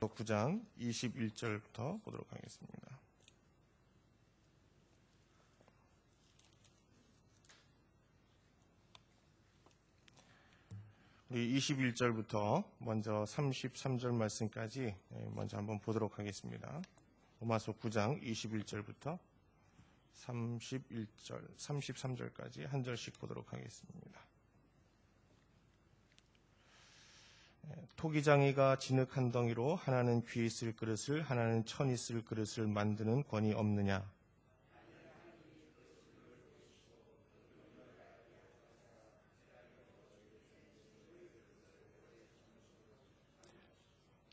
9장 21절부터 보도록 하겠습니다. 우리 21절부터 먼저 33절 말씀까지 먼저 한번 보도록 하겠습니다. 로마서 9장 21절부터 33절까지 한 절씩 보도록 하겠습니다. 토기장이가 진흙 한 덩이로 하나는 귀 있을 그릇을 하나는 천 있을 그릇을 만드는 권위 없느냐?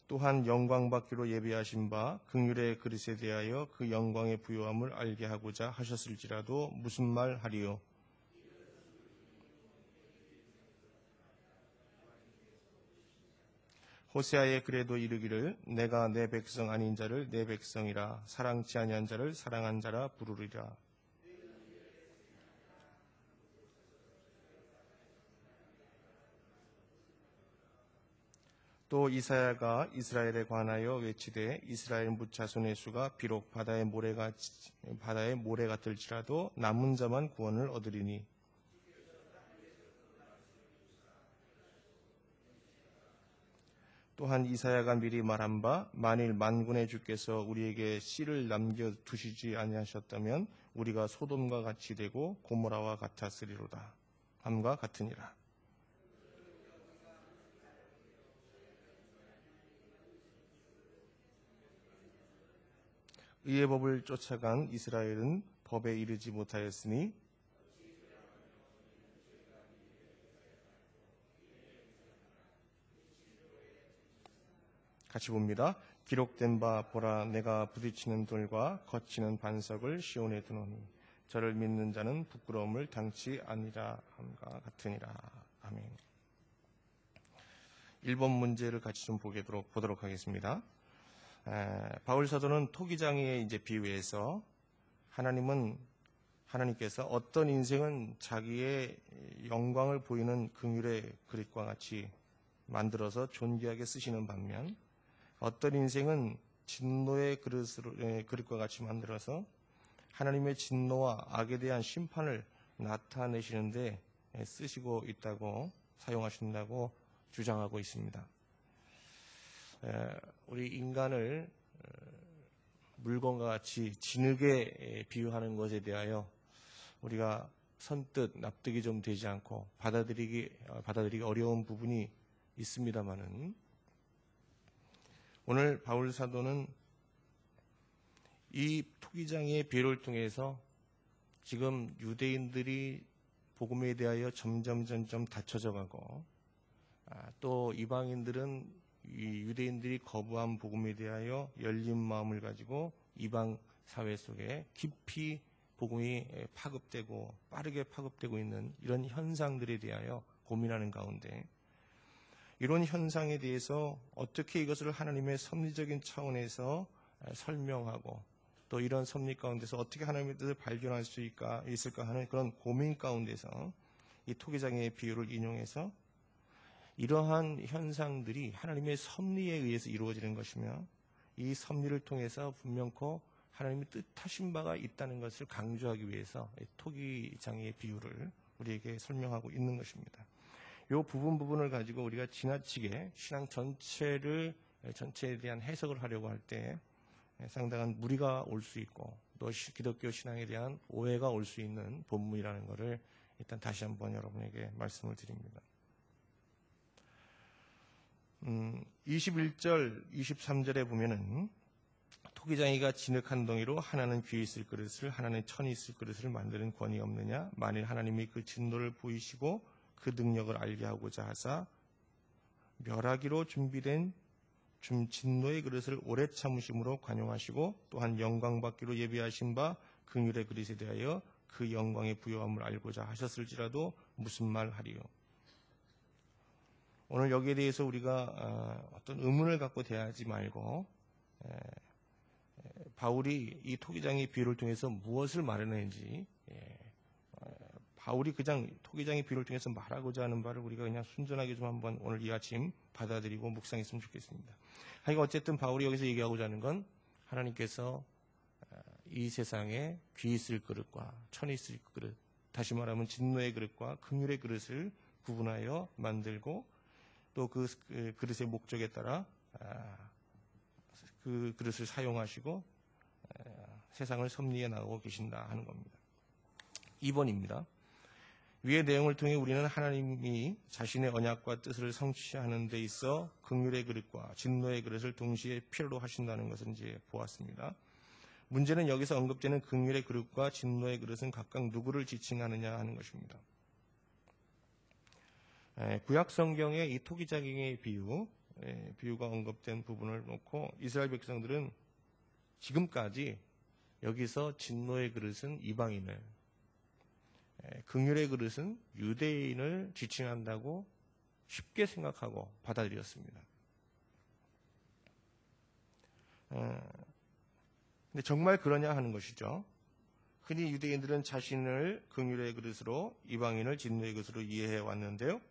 또한 영광 받기로 예비하신 바 긍휼의 그릇에 대하여 그 영광의 부요함을 알게 하고자 하셨을지라도 무슨 말 하리요? 호세아의 글에도 이르기를 내가 내 백성 아닌 자를 내 백성이라 사랑치 아니한 자를 사랑한 자라 부르리라. 또 이사야가 이스라엘에 관하여 외치되 이스라엘 무자손의 수가 비록 바다의 모래 같을지라도 남은 자만 구원을 얻으리니 또한 이사야가 미리 말한 바 만일 만군의 주께서 우리에게 씨를 남겨두시지 아니하셨다면 우리가 소돔과 같이 되고 고모라와 같았으리로다 함과 같으니라. 의의 법을 쫓아간 이스라엘은 법에 이르지 못하였으니 같이 봅니다. 기록된 바 보라 내가 부딪히는 돌과 거치는 반석을 시온에 두노니 저를 믿는 자는 부끄러움을 당치 아니라 함과 같으니라. 아멘. 1번 문제를 같이 좀 보도록 하겠습니다. 바울 사도는 토기장이의 비유에서 하나님께서 어떤 인생은 자기의 영광을 보이는 긍휼의 그릇과 같이 만들어서 존귀하게 쓰시는 반면 어떤 인생은 진노의 그릇과 같이 만들어서 하나님의 진노와 악에 대한 심판을 나타내시는데 쓰시고 있다고 사용하신다고 주장하고 있습니다. 우리 인간을 물건과 같이 진흙에 비유하는 것에 대하여 우리가 선뜻 납득이 좀 되지 않고 받아들이기 어려운 부분이 있습니다만은 오늘 바울 사도는 이 토기장의 비유를 통해서 지금 유대인들이 복음에 대하여 점점 닫혀져 가고 또 이방인들은 이 유대인들이 거부한 복음에 대하여 열린 마음을 가지고 이방 사회 속에 깊이 복음이 파급되고 빠르게 파급되고 있는 이런 현상들에 대하여 고민하는 가운데 이런 현상에 대해서 어떻게 이것을 하나님의 섭리적인 차원에서 설명하고 또 이런 섭리 가운데서 어떻게 하나님의 뜻을 발견할 수 있을까 하는 그런 고민 가운데서 이 토기장의 비유를 인용해서 이러한 현상들이 하나님의 섭리에 의해서 이루어지는 것이며 이 섭리를 통해서 분명코 하나님의 뜻하신 바가 있다는 것을 강조하기 위해서 토기장의 비유를 우리에게 설명하고 있는 것입니다. 이 부분을 가지고 우리가 지나치게 신앙 전체에 대한 해석을 하려고 할 때 상당한 무리가 올 수 있고 또 기독교 신앙에 대한 오해가 올 수 있는 본문이라는 것을 일단 다시 한번 여러분에게 말씀을 드립니다. 21절, 23절에 보면은 토기장이가 진흙 한 덩이로 하나는 귀 있을 그릇을 하나는 천이 있을 그릇을 만드는 권위 없느냐? 만일 하나님이 그 진노를 보이시고 그 능력을 알게 하고자 하사 멸하기로 준비된 진노의 그릇을 오래 참으심으로 관용하시고 또한 영광 받기로 예비하신 바 긍휼의 그릇에 대하여 그 영광의 부요함을 알고자 하셨을지라도 무슨 말 하리요? 오늘 여기에 대해서 우리가 어떤 의문을 갖고 대하지 말고 바울이 이 토기장의 비유를 통해서 무엇을 말하는지 바울이 그냥 토기장의 비유를 통해서 말하고자 하는 바를 우리가 그냥 순전하게 좀 한번 오늘 이 아침 받아들이고 묵상했으면 좋겠습니다. 하여간 어쨌든 바울이 여기서 얘기하고자 하는 건 하나님께서 이 세상에 귀 있을 그릇과 천이 있을 그릇, 다시 말하면 진노의 그릇과 긍휼의 그릇을 구분하여 만들고 또 그 그릇의 목적에 따라 그 그릇을 사용하시고 세상을 섭리해 나가고 계신다 하는 겁니다. 2번입니다. 위의 내용을 통해 우리는 하나님이 자신의 언약과 뜻을 성취하는 데 있어 긍휼의 그릇과 진노의 그릇을 동시에 필요로 하신다는 것을 이제 보았습니다. 문제는 여기서 언급되는 긍휼의 그릇과 진노의 그릇은 각각 누구를 지칭하느냐 하는 것입니다. 구약 성경의 이 토기장의 비유가 언급된 부분을 놓고 이스라엘 백성들은 지금까지 여기서 진노의 그릇은 이방인을, 긍휼의 그릇은 유대인을 지칭한다고 쉽게 생각하고 받아들였습니다. 근데 정말 그러냐 하는 것이죠. 흔히 유대인들은 자신을 긍휼의 그릇으로 이방인을 진노의 그릇으로 이해해 왔는데요.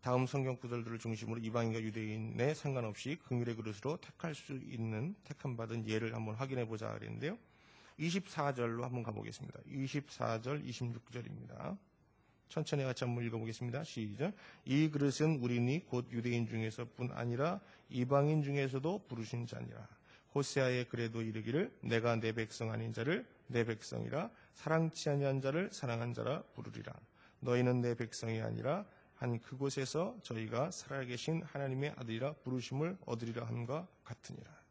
다음 성경 구절들을 중심으로 이방인과 유대인에 상관없이 긍휼의 그릇으로 택할 수 있는 택함받은 예를 한번 확인해 보자 그랬는데요. 24절로 한번 가보겠습니다. 24절, 26절입니다. 천천히 같이 한번 읽어보겠습니다. 시작. 이 그릇은 우리니 곧 유대인 중에서뿐 아니라 이방인 중에서도 부르신 자니라. 호세아의 글에도 이르기를 내가 내 백성 아닌 자를 내 백성이라 사랑치 아니한 자를 사랑한 자라 부르리라. 너희는 내 백성이 아니라 한 그곳에서 저희가 살아계신 하나님의 아들이라 부르심을 얻으리라 함과 같으니라.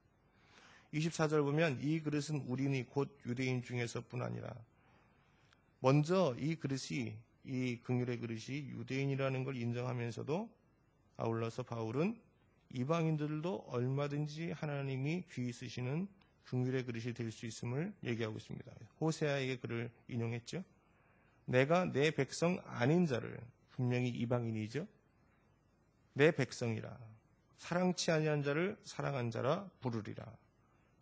24절 보면 이 그릇은 우리니 곧 유대인 중에서뿐 아니라 먼저 이 그릇이 이 긍휼의 그릇이 유대인이라는 걸 인정하면서도 아울러서 바울은 이방인들도 얼마든지 하나님이 귀 쓰시는 긍휼의 그릇이 될 수 있음을 얘기하고 있습니다. 호세아에게 그를 인용했죠. 내가 내 백성 아닌 자를, 분명히 이방인이죠. 내 백성이라 사랑치 아니한 자를 사랑한 자라 부르리라.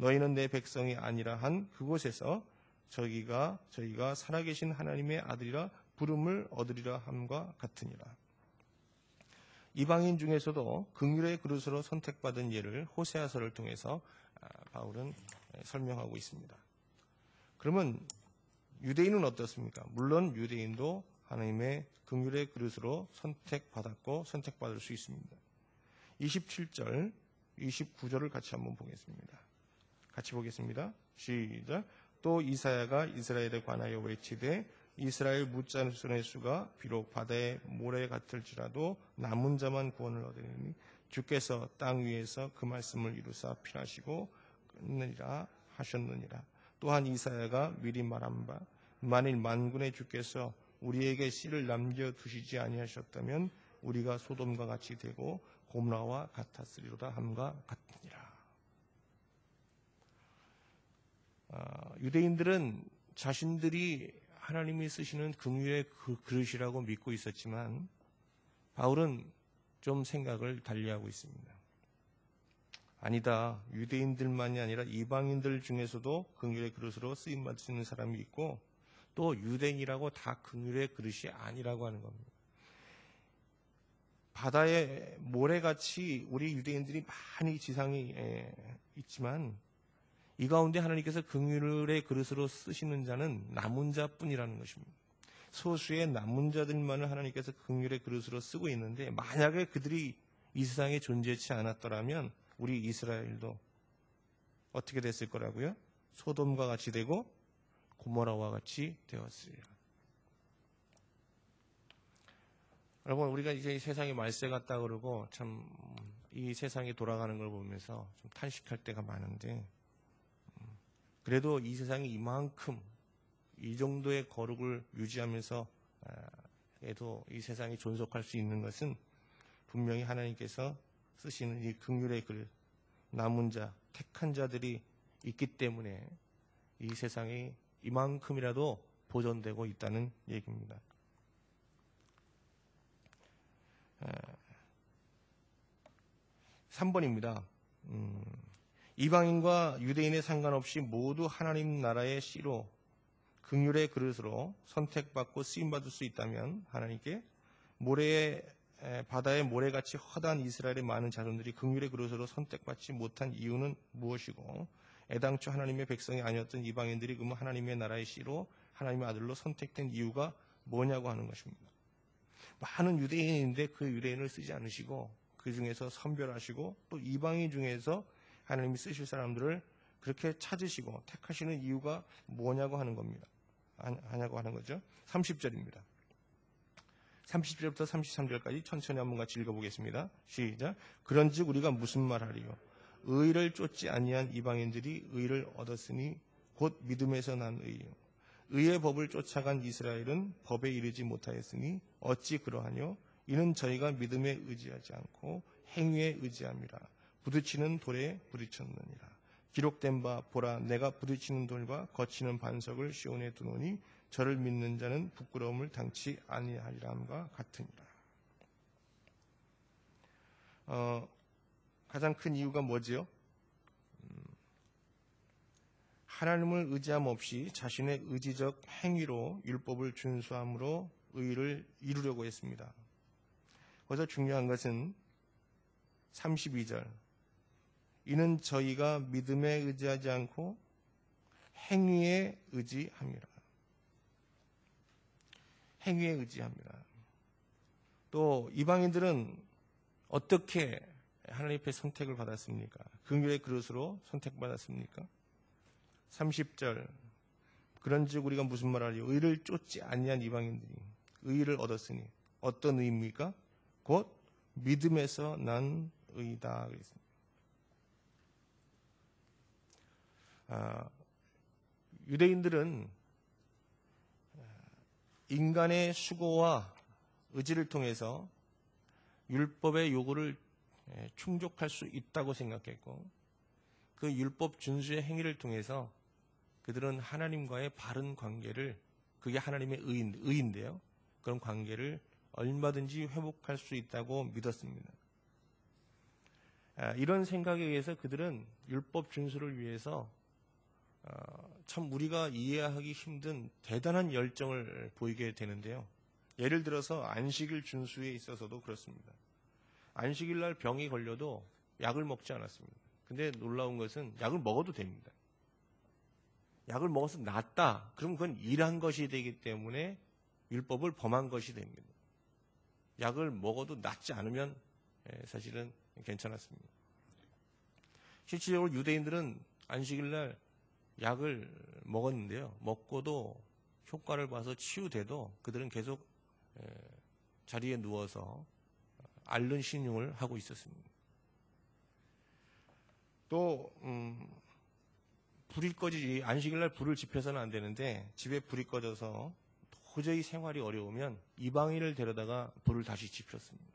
너희는 내 백성이 아니라 한 그곳에서 저희가 살아계신 하나님의 아들이라 부름을 얻으리라 함과 같으니라. 이방인 중에서도 긍휼의 그릇으로 선택받은 예를 호세아서를 통해서 바울은 설명하고 있습니다. 그러면 유대인은 어떻습니까? 물론 유대인도 하나님의 긍휼의 그릇으로 선택받았고 선택받을 수 있습니다. 27절, 29절을 같이 한번 보겠습니다. 같이 보겠습니다. 시작. 또 이사야가 이스라엘에 관하여 외치되 이스라엘 묻자손의 수가 비록 바다의 모래 같을지라도 남은 자만 구원을 얻으리니 주께서 땅 위에서 그 말씀을 이루사 필하시고 끝내리라 하셨느니라. 또한 이사야가 미리 말한 바 만일 만군의 주께서 우리에게 씨를 남겨두시지 아니하셨다면 우리가 소돔과 같이 되고 고모라와 같았으리로다 함과 같으니라. 유대인들은 자신들이 하나님이 쓰시는 긍휼의 그릇이라고 믿고 있었지만 바울은 좀 생각을 달리하고 있습니다. 아니다. 유대인들만이 아니라 이방인들 중에서도 긍휼의 그릇으로 쓰임받을 수 있는 사람이 있고 또 유대인이라고 다 긍휼의 그릇이 아니라고 하는 겁니다. 바다의 모래같이 우리 유대인들이 많이 지상에 있지만 이 가운데 하나님께서 긍휼의 그릇으로 쓰시는 자는 남은 자뿐이라는 것입니다. 소수의 남은 자들만을 하나님께서 긍휼의 그릇으로 쓰고 있는데 만약에 그들이 이 세상에 존재치 않았더라면 우리 이스라엘도 어떻게 됐을 거라고요? 소돔과 같이 되고 고모라와 같이 되었으리라. 여러분, 우리가 이제 이 세상에 말세 같다 그러고 참 이 세상이 돌아가는 걸 보면서 좀 탄식할 때가 많은데 그래도 이 세상이 이만큼 이 정도의 거룩을 유지하면서 에도 이 세상이 존속할 수 있는 것은 분명히 하나님께서 쓰시는 이 긍휼의 그릇, 남은 자, 택한 자들이 있기 때문에 이 세상이 이만큼이라도 보존되고 있다는 얘기입니다. 3번입니다. 이방인과 유대인에 상관없이 모두 하나님 나라의 씨로 긍휼의 그릇으로 선택받고 쓰임받을 수 있다면 하나님께 바다의 모래같이 허다한 이스라엘의 많은 자손들이 긍휼의 그릇으로 선택받지 못한 이유는 무엇이고 애당초 하나님의 백성이 아니었던 이방인들이 그러면 하나님의 나라의 씨로 하나님의 아들로 선택된 이유가 뭐냐고 하는 것입니다. 많은 유대인인데 그 유대인을 쓰지 않으시고 그 중에서 선별하시고 또 이방인 중에서 하나님이 쓰실 사람들을 그렇게 찾으시고 택하시는 이유가 뭐냐고 하는 겁니다. 하냐고 하는 거죠. 30절입니다. 30절부터 33절까지 천천히 한번 같이 읽어보겠습니다. 시작. 그런즉 우리가 무슨 말하리요? 의를 쫓지 아니한 이방인들이 의를 얻었으니 곧 믿음에서 난 의요. 의의 법을 쫓아간 이스라엘은 법에 이르지 못하였으니 어찌 그러하뇨? 이는 저희가 믿음에 의지하지 않고 행위에 의지함이라. 부딪히는 돌에 부딪혔느니라. 기록된 바 보라 내가 부딪히는 돌과 거치는 반석을 시온에 두노니 저를 믿는 자는 부끄러움을 당치 아니하리라 함과 같으니라. 가장 큰 이유가 뭐지요? 하나님을 의지함 없이 자신의 의지적 행위로 율법을 준수함으로 의를 이루려고 했습니다. 그래서 중요한 것은 32절. 이는 저희가 믿음에 의지하지 않고 행위에 의지함이라. 행위에 의지합니다. 또 이방인들은 어떻게 하나님 앞에 선택을 받았습니까? 긍휼의 그릇으로 선택받았습니까? 30절. 그런즉 우리가 무슨 말하리요? 의를 쫓지 아니한 이방인들이 의를 얻었으니 어떤 의입니까? 곧 믿음에서 난 의다 그랬습니다. 유대인들은 인간의 수고와 의지를 통해서 율법의 요구를 충족할 수 있다고 생각했고 그 율법 준수의 행위를 통해서 그들은 하나님과의 바른 관계를 그게 하나님의 의인데요. 그런 관계를 얼마든지 회복할 수 있다고 믿었습니다. 이런 생각에 의해서 그들은 율법 준수를 위해서 참 우리가 이해하기 힘든 대단한 열정을 보이게 되는데요. 예를 들어서 안식일 준수에 있어서도 그렇습니다. 안식일 날 병이 걸려도 약을 먹지 않았습니다. 근데 놀라운 것은 약을 먹어도 됩니다. 약을 먹어서 낫다. 그럼 그건 일한 것이 되기 때문에 율법을 범한 것이 됩니다. 약을 먹어도 낫지 않으면 사실은 괜찮았습니다. 실질적으로 유대인들은 안식일 날 약을 먹었는데요. 먹고도 효과를 봐서 치유돼도 그들은 계속 자리에 누워서 앓는 신용을 하고 있었습니다. 또 불이 꺼지지 안식일 날 불을 지펴서는 안 되는데 집에 불이 꺼져서 도저히 생활이 어려우면 이방인을 데려다가 불을 다시 지폈습니다.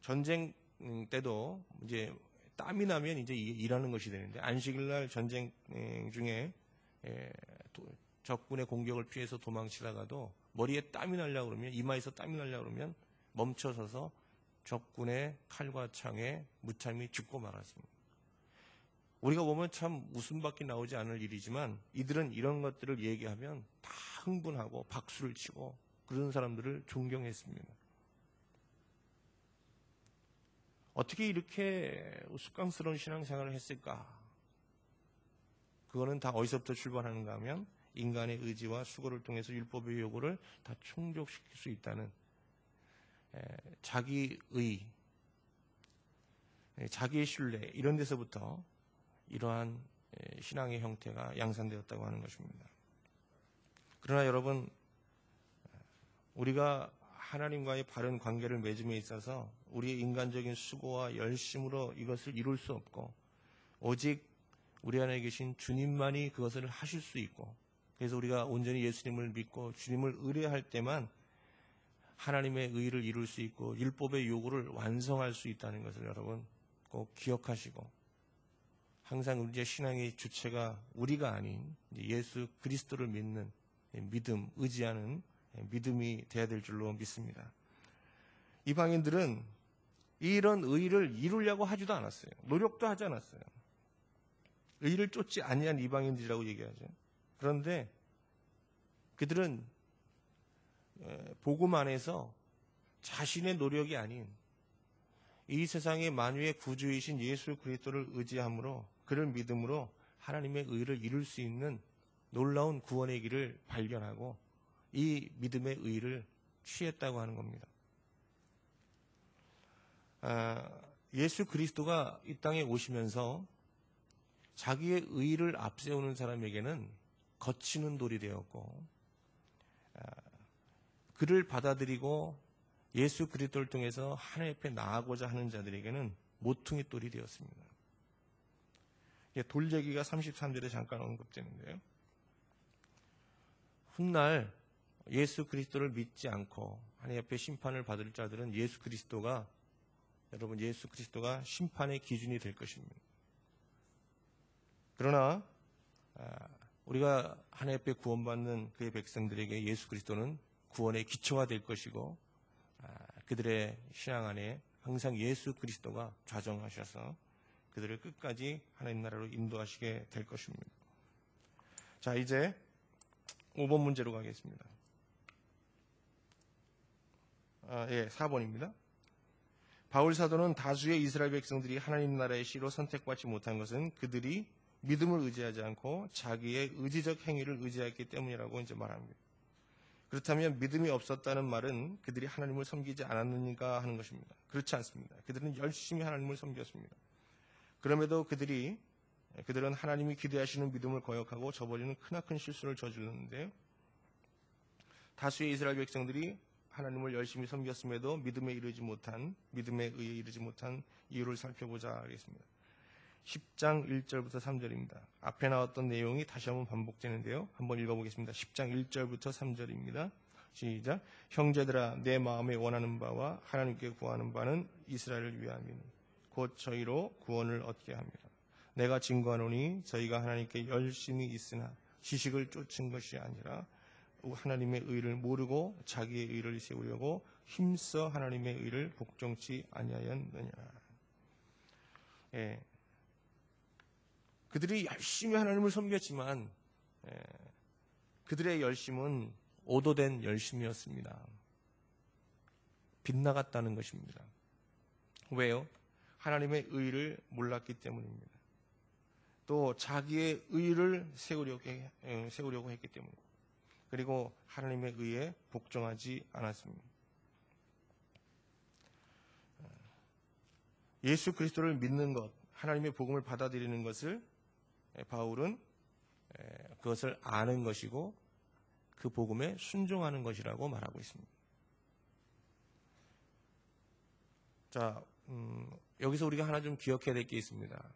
전쟁 때도 이제 땀이 나면 이제 일하는 것이 되는데 안식일 날 전쟁 중에 적군의 공격을 피해서 도망치다가도 머리에 땀이 나려고 그러면 이마에서 땀이 나려고 그러면 멈춰서서 적군의 칼과 창에 무참히 죽고 말았습니다. 우리가 보면 참 웃음밖에 나오지 않을 일이지만 이들은 이런 것들을 얘기하면 다 흥분하고 박수를 치고 그런 사람들을 존경했습니다. 어떻게 이렇게 우스꽝스러운 신앙생활을 했을까? 그거는 다 어디서부터 출발하는가 하면 인간의 의지와 수고를 통해서 율법의 요구를 다 충족시킬 수 있다는 자기의, 자기의 신뢰 이런 데서부터 이러한 신앙의 형태가 양산되었다고 하는 것입니다. 그러나 여러분, 우리가 하나님과의 바른 관계를 맺음에 있어서 우리의 인간적인 수고와 열심으로 이것을 이룰 수 없고 오직 우리 안에 계신 주님만이 그것을 하실 수 있고 그래서 우리가 온전히 예수님을 믿고 주님을 의뢰할 때만 하나님의 의를 이룰 수 있고 율법의 요구를 완성할 수 있다는 것을 여러분 꼭 기억하시고 항상 우리의 신앙의 주체가 우리가 아닌 예수 그리스도를 믿는 믿음, 의지하는 믿음이 되어야 될 줄로 믿습니다. 이방인들은 이런 의를 이루려고 하지도 않았어요. 노력도 하지 않았어요. 의를 쫓지 아니한 이방인들이라고 얘기하죠. 그런데 그들은 복음 안에서 자신의 노력이 아닌 이 세상의 만유의 구주이신 예수 그리스도를 의지함으로 그를 믿음으로 하나님의 의를 이룰 수 있는 놀라운 구원의 길을 발견하고 이 믿음의 의를 취했다고 하는 겁니다. 예수 그리스도가 이 땅에 오시면서 자기의 의를 앞세우는 사람에게는 거치는 돌이 되었고, 그를 받아들이고 예수 그리스도를 통해서 하나님 앞에 나아가고자 하는 자들에게는 모퉁이 돌이 되었습니다. 돌 얘기가 33절에 잠깐 언급되는데요. 훗날 예수 그리스도를 믿지 않고 하나님 앞에 심판을 받을 자들은 예수 그리스도가 심판의 기준이 될 것입니다. 그러나 우리가 하나님 앞에 구원받는 그의 백성들에게 예수 그리스도는 구원의 기초가 될 것이고, 그들의 신앙 안에 항상 예수 그리스도가 좌정하셔서 그들을 끝까지 하나님 나라로 인도하시게 될 것입니다. 자, 이제 5번 문제로 가겠습니다. 4번입니다. 바울 사도는 다수의 이스라엘 백성들이 하나님 나라의 씨로 선택받지 못한 것은 그들이 믿음을 의지하지 않고 자기의 의지적 행위를 의지했기 때문이라고 이제 말합니다. 그렇다면 믿음이 없었다는 말은 그들이 하나님을 섬기지 않았는가 하는 것입니다. 그렇지 않습니다. 그들은 열심히 하나님을 섬겼습니다. 그럼에도 그들은 하나님이 기대하시는 믿음을 거역하고 저버리는 크나큰 실수를 저질렀는데요. 다수의 이스라엘 백성들이 하나님을 열심히 섬겼음에도 믿음에 이르지 못한, 믿음의 의에 이르지 못한 이유를 살펴보자 하겠습니다. 10장 1절부터 3절입니다. 앞에 나왔던 내용이 다시 한번 반복되는데요. 한번 읽어보겠습니다. 10장 1절부터 3절입니다. 시작. 형제들아, 내 마음에 원하는 바와 하나님께 구하는 바는 이스라엘을 위함이니 곧 저희로 구원을 얻게 합니다. 내가 증거하노니 저희가 하나님께 열심히 있으나 지식을 쫓은 것이 아니라 하나님의 의를 모르고 자기의 의를 세우려고 힘써 하나님의 의를 복종치 아니하였느니라. 그들이 열심히 하나님을 섬겼지만 그들의 열심은 오도된 열심이었습니다. 빗나갔다는 것입니다. 왜요? 하나님의 의를 몰랐기 때문입니다. 또 자기의 의를 세우려고 했기 때문입니다. 그리고 하나님의 의에 복종하지 않았습니다. 예수 그리스도를 믿는 것, 하나님의 복음을 받아들이는 것을 바울은 그것을 아는 것이고 그 복음에 순종하는 것이라고 말하고 있습니다. 자, 여기서 우리가 하나 좀 기억해야 될 게 있습니다.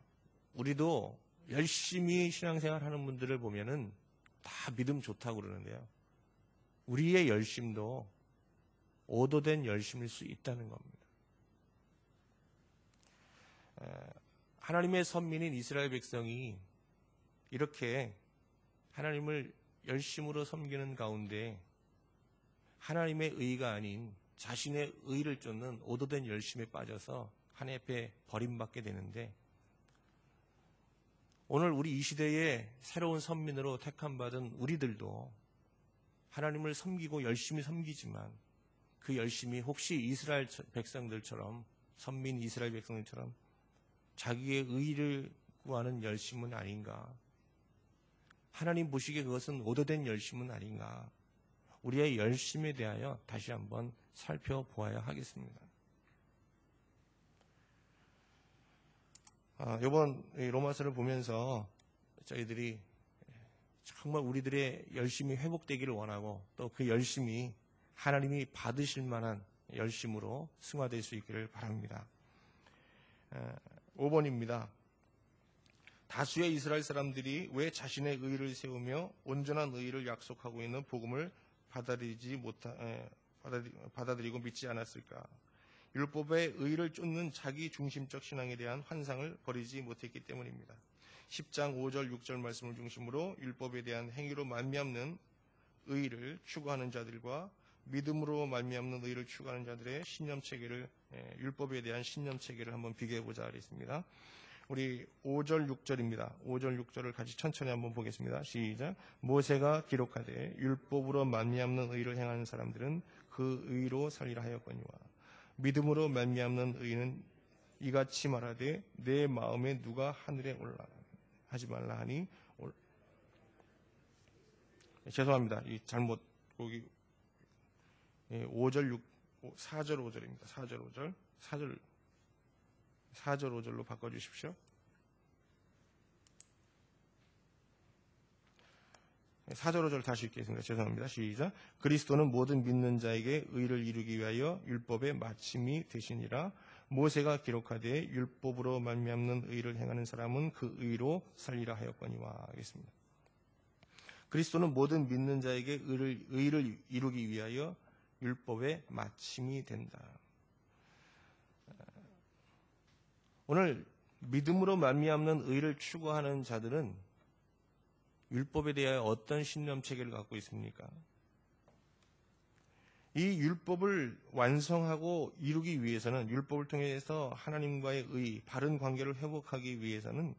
우리도 열심히 신앙생활 하는 분들을 보면은 다 믿음 좋다고 그러는데요. 우리의 열심도 오도된 열심일 수 있다는 겁니다. 하나님의 선민인 이스라엘 백성이 이렇게 하나님을 열심으로 섬기는 가운데 하나님의 의가 아닌 자신의 의를 쫓는 오도된 열심에 빠져서 하나님 앞에 버림받게 되는데, 오늘 우리 이 시대의 새로운 선민으로 택함받은 우리들도 하나님을 섬기고 열심히 섬기지만 그 열심이 혹시 이스라엘 백성들처럼, 선민 이스라엘 백성들처럼 자기의 의를 구하는 열심은 아닌가? 하나님 보시기에 그것은 오도된 열심은 아닌가? 우리의 열심에 대하여 다시 한번 살펴보아야 하겠습니다. 이번 로마서를 보면서 저희들이 정말 우리들의 열심이 회복되기를 원하고 또 그 열심이 하나님이 받으실 만한 열심으로 승화될 수 있기를 바랍니다. 5번입니다. 다수의 이스라엘 사람들이 왜 자신의 의를 세우며 온전한 의를 약속하고 있는 복음을 받아들이고 믿지 않았을까? 율법의 의를 쫓는 자기 중심적 신앙에 대한 환상을 버리지 못했기 때문입니다. 10장 5절 6절 말씀을 중심으로 율법에 대한 행위로 말미암는 의를 추구하는 자들과 믿음으로 말미암는 의를 추구하는 자들의 신념 체계를, 율법에 대한 신념 체계를 한번 비교해 보자 하겠습니다. 우리 5절 6절입니다. 5절 6절을 같이 천천히 한번 보겠습니다. 시작. 모세가 기록하되 율법으로 말미암는 의를 행하는 사람들은 그 의로 살리라 하였거니와 믿음으로 말미암는 의는 이같이 말하되 내 마음에 누가 하늘에 올라 하지 말라 하니 죄송합니다. 이 잘못 거기 5절 4절 5절입니다. 4절 5절 4절 5절로 바꿔주십시오. 4절 5절 다시 읽겠습니다. 죄송합니다. 시작. 그리스도는 모든 믿는 자에게 의를 이루기 위하여 율법의 마침이 되시니라. 모세가 기록하되 율법으로 말미암는 의를 행하는 사람은 그 의로 살리라 하였거니와. 하겠습니다. 그리스도는 모든 믿는 자에게 의를 이루기 위하여 율법의 마침이 된다. 오늘 믿음으로 말미암는 의를 추구하는 자들은 율법에 대하여 어떤 신념 체계를 갖고 있습니까? 이 율법을 완성하고 이루기 위해서는, 율법을 통해서 하나님과의 의, 바른 관계를 회복하기 위해서는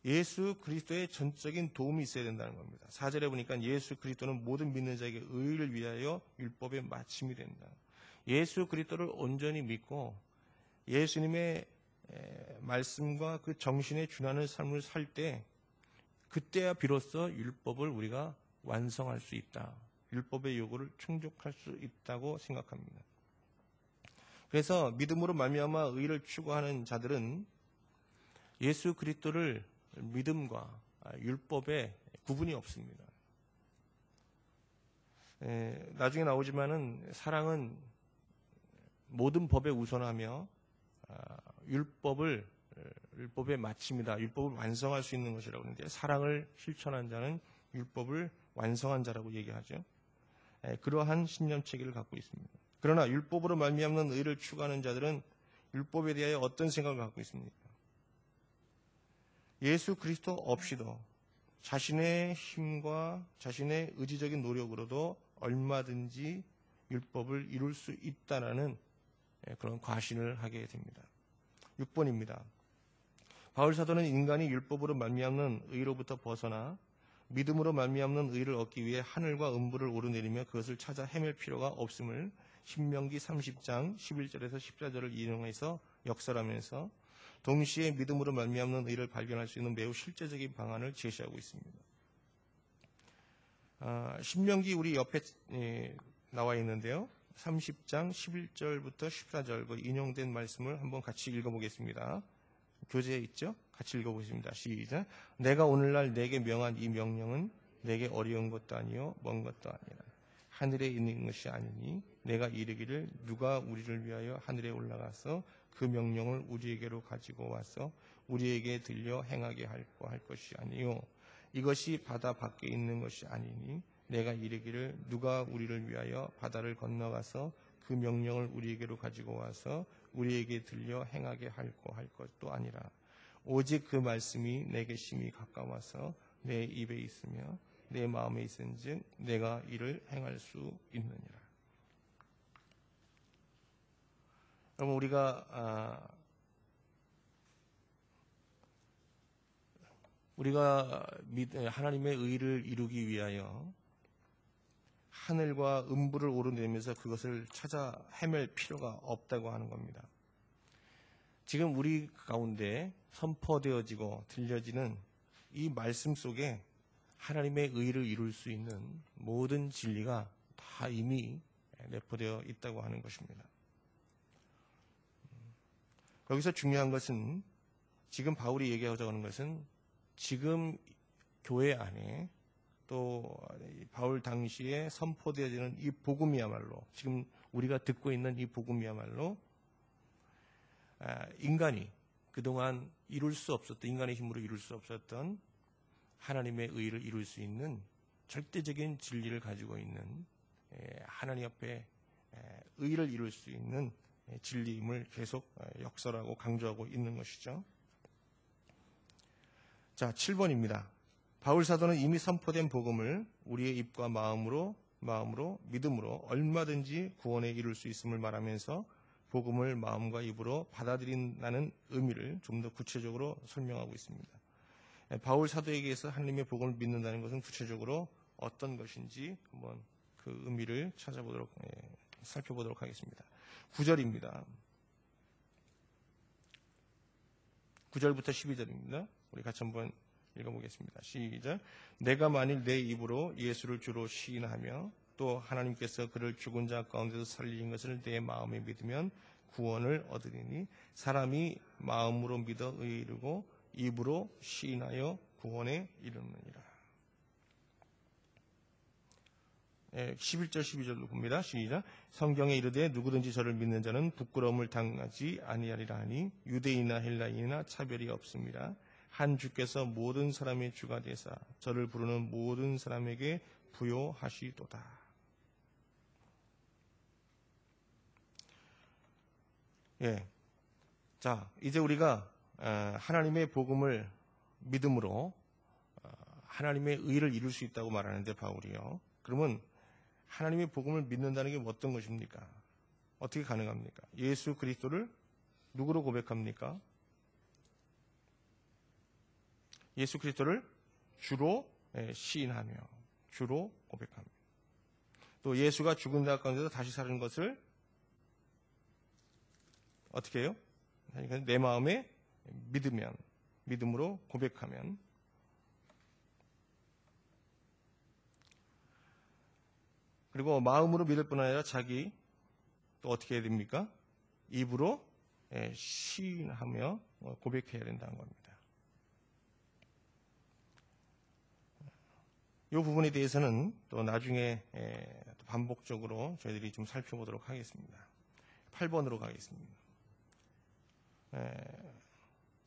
예수 그리스도의 전적인 도움이 있어야 된다는 겁니다. 4절에 보니까 예수 그리스도는 모든 믿는 자에게 의를 위하여 율법의 마침이 된다. 예수 그리스도를 온전히 믿고 예수님의 말씀과 그 정신에 준하는 삶을 살 때, 그때야 비로소 율법을 우리가 완성할 수 있다. 율법의 요구를 충족할 수 있다고 생각합니다. 그래서 믿음으로 말미암아 의를 추구하는 자들은 예수 그리스도를 믿음과 율법에 구분이 없습니다. 나중에 나오지만은 사랑은 모든 법에 우선하며 율법의 마침이다. 율법을 완성할 수 있는 것이라고 하는데, 사랑을 실천한 자는 율법을 완성한 자라고 얘기하죠. 그러한 신념 체계를 갖고 있습니다. 그러나 율법으로 말미암는 의를 추구하는 자들은 율법에 대하여 어떤 생각을 갖고 있습니까? 예수 그리스도 없이도 자신의 힘과 자신의 의지적인 노력으로도 얼마든지 율법을 이룰 수 있다라는 그런 과신을 하게 됩니다. 6번입니다. 바울 사도는 인간이 율법으로 말미암는 의로부터 벗어나 믿음으로 말미암는 의를 얻기 위해 하늘과 음부를 오르내리며 그것을 찾아 헤맬 필요가 없음을 신명기 30장 11절에서 14절을 인용해서 역설하면서 동시에 믿음으로 말미암는 의를 발견할 수 있는 매우 실제적인 방안을 제시하고 있습니다. 신명기 우리 옆에 나와 있는데요. 30장 11절부터 14절 그 인용된 말씀을 한번 같이 읽어보겠습니다. 교재에 있죠? 같이 읽어보겠습니다. 시작. 내가 오늘날 내게 명한 이 명령은 내게 어려운 것도 아니요 먼 것도 아니라 하늘에 있는 것이 아니니 내가 이르기를 누가 우리를 위하여 하늘에 올라가서 그 명령을 우리에게로 가지고 와서 우리에게 들려 행하게 할 것이 아니요 이것이 바다 밖에 있는 것이 아니니 내가 이르기를 누가 우리를 위하여 바다를 건너가서 그 명령을 우리에게로 가지고 와서 우리에게 들려 행하게 할 것도 아니라 오직 그 말씀이 내게 심히 가까워서 내 입에 있으며 내 마음에 있은즉 내가 이를 행할 수 있느니라. 여러분, 우리가 하나님의 의를 이루기 위하여 하늘과 음부를 오르내리면서 그것을 찾아 헤맬 필요가 없다고 하는 겁니다. 지금 우리 가운데 선포되어지고 들려지는 이 말씀 속에 하나님의 의를 이룰 수 있는 모든 진리가 다 이미 내포되어 있다고 하는 것입니다. 여기서 중요한 것은, 지금 바울이 얘기하고자 하는 것은 지금 교회 안에 또 바울 당시에 선포되어지는 이 복음이야말로, 지금 우리가 듣고 있는 이 복음이야말로 인간이 그동안 이룰 수 없었던, 인간의 힘으로 이룰 수 없었던 하나님의 의를 이룰 수 있는 절대적인 진리를 가지고 있는, 하나님 앞에 의를 이룰 수 있는 진리임을 계속 역설하고 강조하고 있는 것이죠. 자, 7번입니다. 바울 사도는 이미 선포된 복음을 우리의 입과 마음으로 믿음으로 얼마든지 구원에 이룰 수 있음을 말하면서 복음을 마음과 입으로 받아들인다는 의미를 좀 더 구체적으로 설명하고 있습니다. 바울 사도에게서 하나님의 복음을 믿는다는 것은 구체적으로 어떤 것인지 한번 그 의미를 살펴보도록 하겠습니다. 9절입니다. 9절부터 12절입니다. 우리 같이 한번 읽어보겠습니다. 시작. 내가 만일 내 입으로 예수를 주로 시인하며 또 하나님께서 그를 죽은 자 가운데서 살리신 것을 내 마음에 믿으면 구원을 얻으리니 사람이 마음으로 믿어 의에 이르고 입으로 시인하여 구원에 이르느니라. 11절 12절로 봅니다. 시작. 성경에 이르되 누구든지 저를 믿는 자는 부끄러움을 당하지 아니하리라 하니 유대인이나 헬라인이나 차별이 없습니다. 한 주께서 모든 사람의 주가 되사 저를 부르는 모든 사람에게 부요하시도다. 자, 이제 우리가 하나님의 복음을 믿음으로 하나님의 의를 이룰 수 있다고 말하는데 바울이요. 그러면 하나님의 복음을 믿는다는 게 어떤 것입니까? 어떻게 가능합니까? 예수 그리스도를 누구로 고백합니까? 예수 그리스도를 주로 시인하며 주로 고백합니다. 또 예수가 죽은 자 가운데서 다시 사는 것을 어떻게 해요? 내 마음에 믿으면, 믿음으로 고백하면, 그리고 마음으로 믿을 뿐 아니라 자기 또 어떻게 해야 됩니까? 입으로 시인하며 고백해야 된다는 겁니다. 이 부분에 대해서는 또 나중에 반복적으로 저희들이 좀 살펴보도록 하겠습니다. 8번으로 가겠습니다.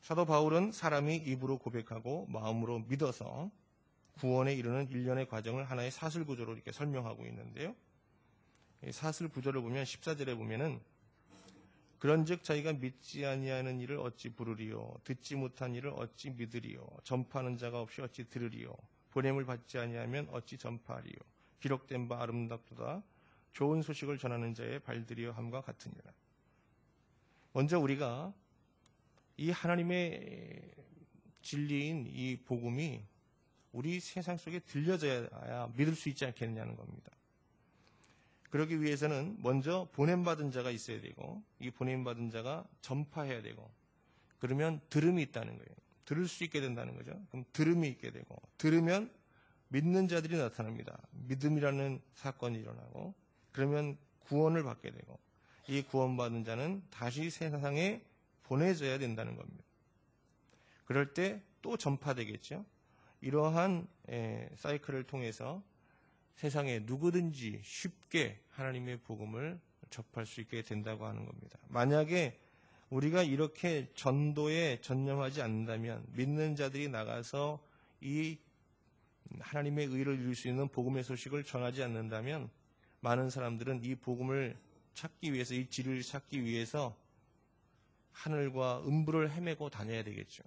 사도 바울은 사람이 입으로 고백하고 마음으로 믿어서 구원에 이르는 일련의 과정을 하나의 사슬 구조로 이렇게 설명하고 있는데요. 이 사슬 구조를 보면 14절에 보면은 그런즉 자기가 믿지 아니하는 일을 어찌 부르리요 듣지 못한 일을 어찌 믿으리요 전파하는 자가 없이 어찌 들으리요 보냄을 받지 아니하면 어찌 전파하리요 기록된 바 아름답도다 좋은 소식을 전하는 자의 발들이여 함과 같으니라. 먼저 우리가 이 하나님의 진리인 이 복음이 우리 세상 속에 들려져야 믿을 수 있지 않겠느냐는 겁니다. 그러기 위해서는 먼저 보냄받은 자가 있어야 되고 이 보냄받은 자가 전파해야 되고 그러면 들음이 있다는 거예요. 들을 수 있게 된다는 거죠. 그럼 들음이 있게 되고 들으면 믿는 자들이 나타납니다. 믿음이라는 사건이 일어나고 그러면 구원을 받게 되고 이 구원받은 자는 다시 세상에 보내져야 된다는 겁니다. 그럴 때 또 전파되겠죠. 이러한 사이클을 통해서 세상에 누구든지 쉽게 하나님의 복음을 접할 수 있게 된다고 하는 겁니다. 만약에 우리가 이렇게 전도에 전념하지 않는다면 믿는 자들이 나가서 이 하나님의 의를 이룰 수 있는 복음의 소식을 전하지 않는다면 많은 사람들은 이 복음을 찾기 위해서 이 진리를 찾기 위해서 하늘과 음부를 헤매고 다녀야 되겠죠.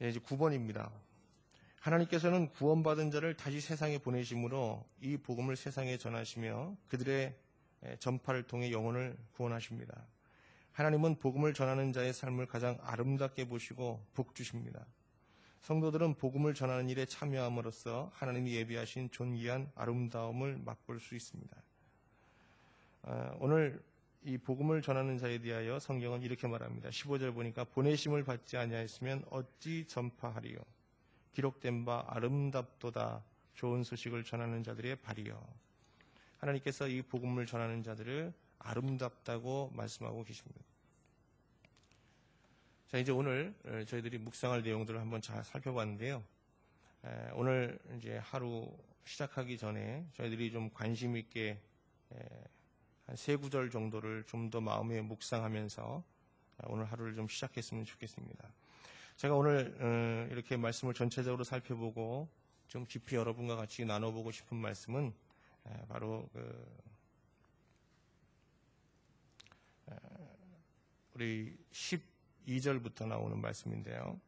이제 9번입니다. 하나님께서는 구원받은 자를 다시 세상에 보내심으로 이 복음을 세상에 전하시며 그들의 전파를 통해 영혼을 구원하십니다. 하나님은 복음을 전하는 자의 삶을 가장 아름답게 보시고 복 주십니다. 성도들은 복음을 전하는 일에 참여함으로써 하나님이 예비하신 존귀한 아름다움을 맛볼 수 있습니다. 오늘 이 복음을 전하는 자에 대하여 성경은 이렇게 말합니다. 15절 보니까 보내심을 받지 아니하였으면 어찌 전파하리요 기록된 바 아름답도다 좋은 소식을 전하는 자들의 발이요. 하나님께서 이 복음을 전하는 자들을 아름답다고 말씀하고 계십니다. 자, 이제 오늘 저희들이 묵상할 내용들을 한번 잘 살펴봤는데요. 오늘 이제 하루 시작하기 전에 저희들이 좀 관심 있게 한 3구절 정도를 좀 더 마음에 묵상하면서 오늘 하루를 좀 시작했으면 좋겠습니다. 제가 오늘 이렇게 말씀을 전체적으로 살펴보고 좀 깊이 여러분과 같이 나눠보고 싶은 말씀은 바로 우리 12절부터 나오는 말씀인데요.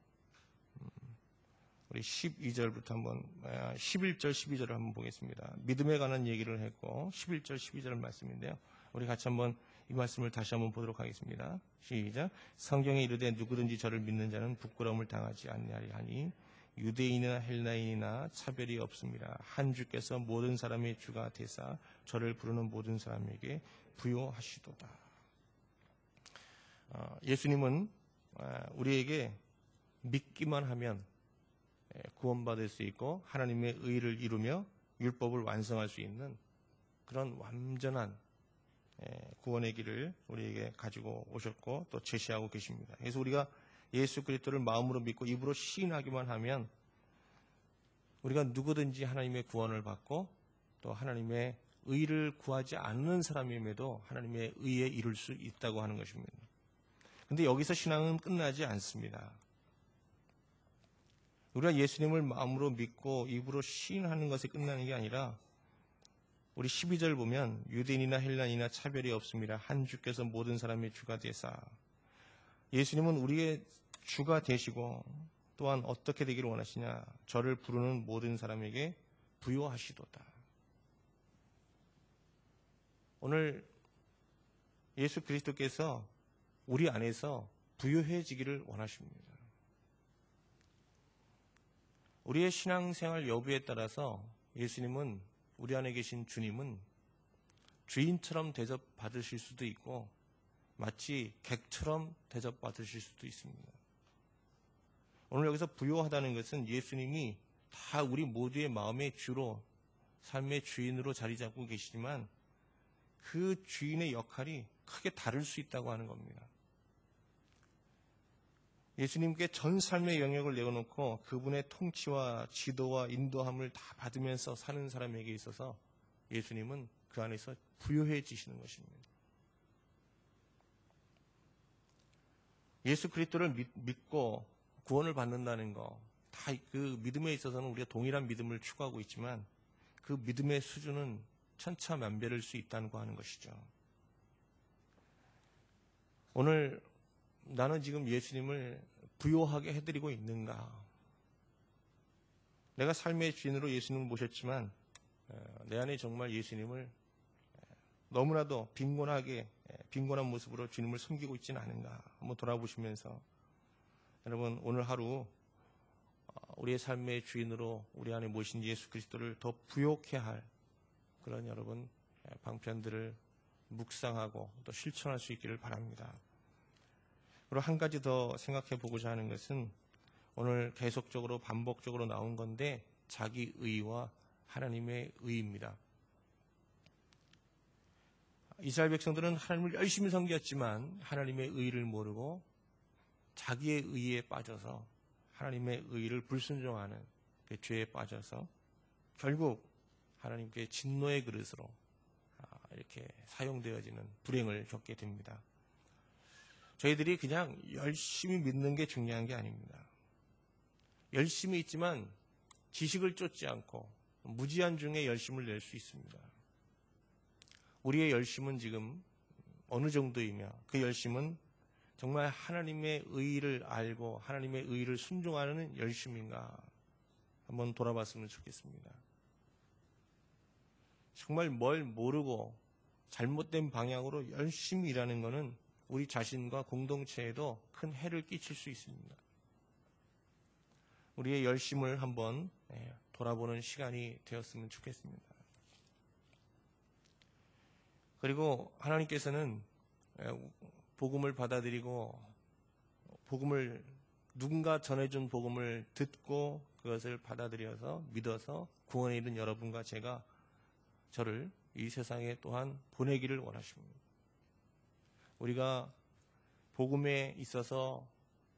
우리 12절부터 한번 11절 12절을 한번 보겠습니다. 믿음에 관한 얘기를 했고 11절 12절 말씀인데요. 우리 같이 한번 이 말씀을 다시 한번 보도록 하겠습니다. 시작. 성경에 이르되 누구든지 저를 믿는 자는 부끄러움을 당하지 아니하리 하니 유대인이나 헬라인이나 차별이 없습니다. 한 주께서 모든 사람의 주가 되사 저를 부르는 모든 사람에게 부요하시도다. 예수님은 우리에게 믿기만 하면 구원받을 수 있고 하나님의 의를 이루며 율법을 완성할 수 있는 그런 완전한 구원의 길을 우리에게 가지고 오셨고 또 제시하고 계십니다. 그래서 우리가 예수 그리스도를 마음으로 믿고 입으로 시인하기만 하면 우리가 누구든지 하나님의 구원을 받고 또 하나님의 의를 구하지 않는 사람임에도 하나님의 의에 이룰 수 있다고 하는 것입니다. 그런데 여기서 신앙은 끝나지 않습니다. 우리가 예수님을 마음으로 믿고 입으로 시인하는 것에 끝나는 게 아니라 우리 12절 보면 유대인이나 헬라인이나 차별이 없습니다. 한 주께서 모든 사람의 주가 되사. 예수님은 우리의 주가 되시고 또한 어떻게 되기를 원하시냐. 저를 부르는 모든 사람에게 부요하시도다. 오늘 예수 그리스도께서 우리 안에서 부요해지기를 원하십니다. 우리의 신앙생활 여부에 따라서 예수님은 우리 안에 계신 주님은 주인처럼 대접받으실 수도 있고 마치 객처럼 대접받으실 수도 있습니다. 오늘 여기서 부요하다는 것은 예수님이 다 우리 모두의 마음의 주로 삶의 주인으로 자리 잡고 계시지만 그 주인의 역할이 크게 다를 수 있다고 하는 겁니다. 예수님께 전 삶의 영역을 내어놓고 그분의 통치와 지도와 인도함을 다 받으면서 사는 사람에게 있어서 예수님은 그 안에서 부요해지시는 것입니다. 예수 그리스도를 믿고 구원을 받는다는 거, 다 그 믿음에 있어서는 우리가 동일한 믿음을 추구하고 있지만 그 믿음의 수준은 천차만별일 수 있다고 하는 것이죠. 오늘 나는 지금 예수님을 부요하게 해드리고 있는가? 내가 삶의 주인으로 예수님을 모셨지만 내 안에 정말 예수님을 너무나도 빈곤한 모습으로 주님을 섬기고 있지는 않은가? 한번 돌아보시면서 여러분 오늘 하루 우리의 삶의 주인으로 우리 안에 모신 예수 그리스도를 더 부요케 할 그런 여러분 방편들을 묵상하고 또 실천할 수 있기를 바랍니다. 그리고 한 가지 더 생각해 보고자 하는 것은 오늘 계속적으로 반복적으로 나온 건데 자기 의와 하나님의 의입니다. 이스라엘 백성들은 하나님을 열심히 섬겼지만 하나님의 의를 모르고 자기의 의에 빠져서 하나님의 의를 불순종하는 그 죄에 빠져서 결국 하나님께 진노의 그릇으로 이렇게 사용되어지는 불행을 겪게 됩니다. 저희들이 그냥 열심히 믿는 게 중요한 게 아닙니다. 열심히 있지만 지식을 쫓지 않고 무지한 중에 열심을 낼 수 있습니다. 우리의 열심은 지금 어느 정도이며 그 열심은 정말 하나님의 의를 알고 하나님의 의를 순종하는 열심인가 한번 돌아봤으면 좋겠습니다. 정말 뭘 모르고 잘못된 방향으로 열심히 일하는 것은 우리 자신과 공동체에도 큰 해를 끼칠 수 있습니다. 우리의 열심을 한번 돌아보는 시간이 되었으면 좋겠습니다. 그리고 하나님께서는 복음을 받아들이고 복음을 누군가 전해준 복음을 듣고 그것을 받아들여서 믿어서 구원에 이른 여러분과 저를 이 세상에 또한 보내기를 원하십니다. 우리가 복음에 있어서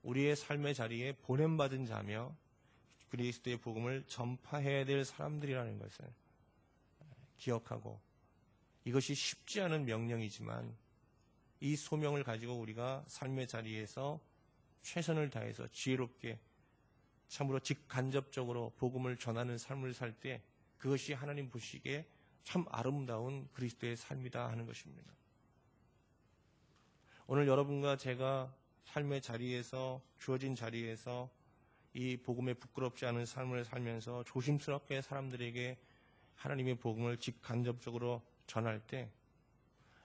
우리의 삶의 자리에 보냄받은 자며 그리스도의 복음을 전파해야 될 사람들이라는 것을 기억하고 이것이 쉽지 않은 명령이지만 이 소명을 가지고 우리가 삶의 자리에서 최선을 다해서 지혜롭게 참으로 직간접적으로 복음을 전하는 삶을 살 때 그것이 하나님 보시기에 참 아름다운 그리스도의 삶이다 하는 것입니다. 오늘 여러분과 제가 삶의 자리에서 주어진 자리에서 이 복음에 부끄럽지 않은 삶을 살면서 조심스럽게 사람들에게 하나님의 복음을 직간접적으로 전할 때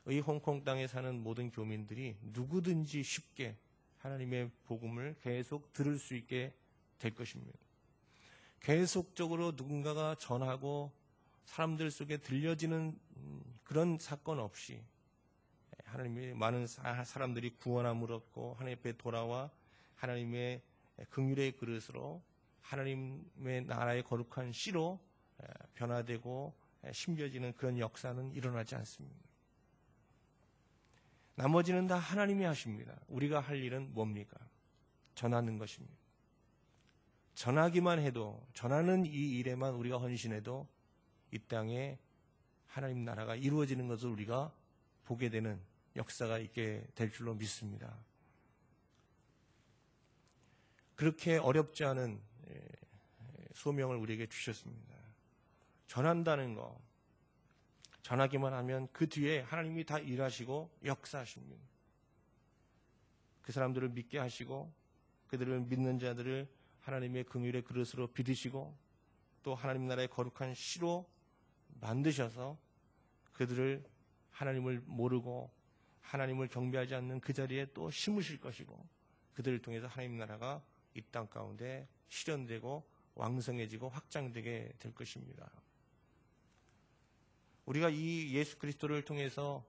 이 홍콩 땅에 사는 모든 교민들이 누구든지 쉽게 하나님의 복음을 계속 들을 수 있게 될 것입니다. 계속적으로 누군가가 전하고 사람들 속에 들려지는 그런 사건 없이 하나님의 많은 사람들이 구원함을 얻고 하나님 앞에 돌아와 하나님의 긍휼의 그릇으로 하나님의 나라의 거룩한 씨로 변화되고 심겨지는 그런 역사는 일어나지 않습니다. 나머지는 다 하나님이 하십니다. 우리가 할 일은 뭡니까? 전하는 것입니다. 전하기만 해도, 전하는 이 일에만 우리가 헌신해도 이 땅에 하나님 나라가 이루어지는 것을 우리가 보게 되는 역사가 있게 될 줄로 믿습니다. 그렇게 어렵지 않은 소명을 우리에게 주셨습니다. 전한다는 거, 전하기만 하면 그 뒤에 하나님이 다 일하시고 역사하십니다. 그 사람들을 믿게 하시고 그들을 믿는 자들을 하나님의 긍휼의 그릇으로 빚으시고 또 하나님 나라의 거룩한 씨로 만드셔서 그들을 하나님을 모르고 하나님을 경배하지 않는 그 자리에 또 심으실 것이고 그들을 통해서 하나님 나라가 이 땅 가운데 실현되고 왕성해지고 확장되게 될 것입니다. 우리가 이 예수 그리스도를 통해서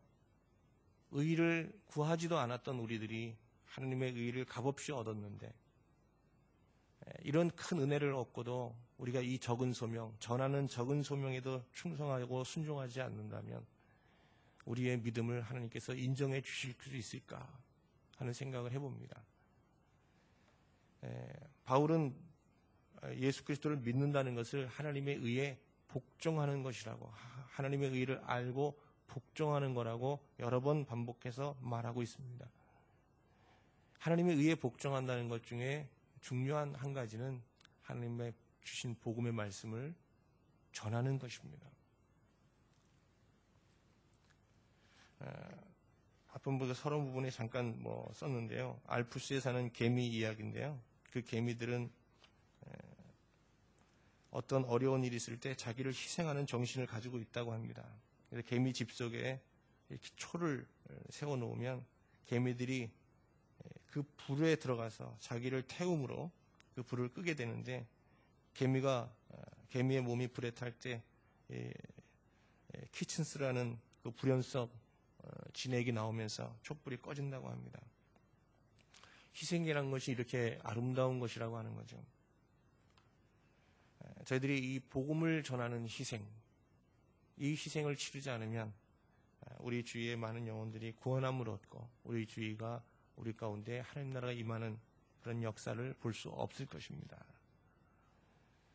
의를 구하지도 않았던 우리들이 하나님의 의를 값없이 얻었는데 이런 큰 은혜를 얻고도 우리가 이 적은 소명, 전하는 적은 소명에도 충성하고 순종하지 않는다면 우리의 믿음을 하나님께서 인정해 주실 수 있을까 하는 생각을 해봅니다. 바울은 예수 그리스도를 믿는다는 것을 하나님의 의에 복종하는 것이라고, 하나님의 의를 알고 복종하는 거라고 여러 번 반복해서 말하고 있습니다. 하나님의 의에 복종한다는 것 중에 중요한 한 가지는 하나님의 주신 복음의 말씀을 전하는 것입니다. 앞부분 서론 부분에 잠깐 썼는데요. 알프스에 사는 개미 이야기인데요. 그 개미들은 어떤 어려운 일이 있을 때 자기를 희생하는 정신을 가지고 있다고 합니다. 그래서 개미 집 속에 이렇게 초를 세워놓으면 개미들이 그 불에 들어가서 자기를 태움으로 그 불을 끄게 되는데 개미의 몸이 불에 탈 때 키친스라는 그 불연석 진액이 나오면서 촛불이 꺼진다고 합니다. 희생이라는 것이 이렇게 아름다운 것이라고 하는 거죠. 저희들이 이 복음을 전하는 희생, 이 희생을 치르지 않으면 우리 주위의 많은 영혼들이 구원함을 얻고 우리 주위가 우리 가운데 하나님 나라가 임하는 그런 역사를 볼 수 없을 것입니다.